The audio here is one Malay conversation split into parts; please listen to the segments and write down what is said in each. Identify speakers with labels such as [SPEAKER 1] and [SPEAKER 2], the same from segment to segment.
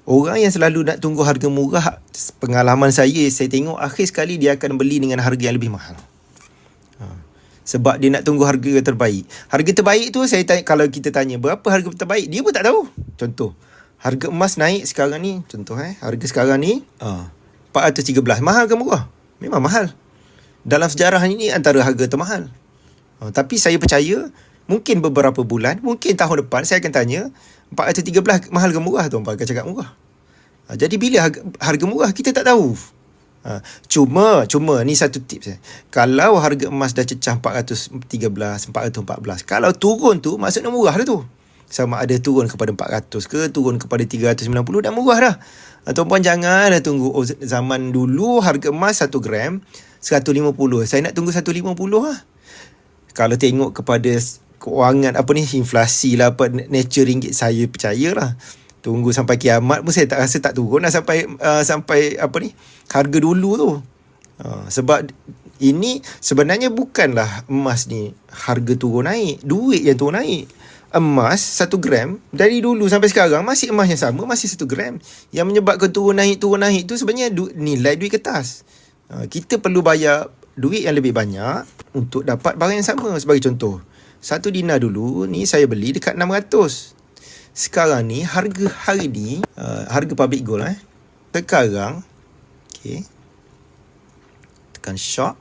[SPEAKER 1] Orang yang selalu nak tunggu harga murah, pengalaman saya tengok akhir sekali dia akan beli dengan harga yang lebih mahal. Sebab dia nak tunggu harga terbaik. Harga terbaik tu saya tanya, kalau kita tanya berapa harga terbaik, dia pun tak tahu. Contoh, harga emas naik sekarang ni, contoh harga sekarang ni 413. Mahal ke murah? Memang mahal. Dalam sejarah ini antara harga termahal. Tapi saya percaya mungkin beberapa bulan, mungkin tahun depan saya akan tanya 413 mahal ke murah, tuan-tuan akan cakap murah. Jadi bila harga murah kita tak tahu. Cuma ni satu tips. Kalau harga emas dah cecah 413, 414, kalau turun tu maksudnya murah dah tu. Sama ada turun kepada 400 ke, turun kepada 390, dah murah dah. Tuan-puan janganlah tunggu zaman dulu harga emas 1 gram 150. Saya nak tunggu 150 lah. Kalau tengok kepada kewangan inflasi lah, nature ringgit, saya percayalah. Tunggu sampai kiamat pun saya tak rasa tak turun lah sampai harga dulu tu. Sebab ini sebenarnya bukanlah emas ni harga turun naik, duit yang turun naik. Emas 1 gram dari dulu sampai sekarang masih emas yang sama, masih 1 gram. Yang menyebabkan turun naik tu sebenarnya nilai duit kertas. Kita perlu bayar duit yang lebih banyak untuk dapat barang yang sama. Sebagai contoh, 1 dinar dulu ni saya beli dekat 600. Sekarang ni harga hari ni harga public gold sekarang tekan shop,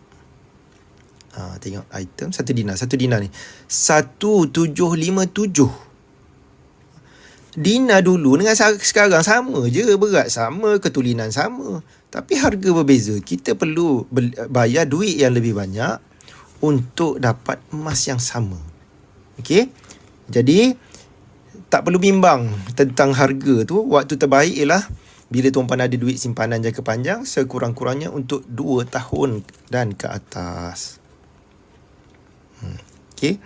[SPEAKER 1] tengok item 1 dinar ni 1757. Dinar dulu dengan sekarang sama je, berat sama, ketulinan sama, tapi harga berbeza. Kita perlu bayar duit yang lebih banyak untuk dapat emas yang sama. Okey, jadi tak perlu bimbang tentang harga tu. Waktu terbaik ialah bila tuan-puan ada duit simpanan jangka panjang, sekurang-kurangnya untuk 2 tahun dan ke atas. Okey.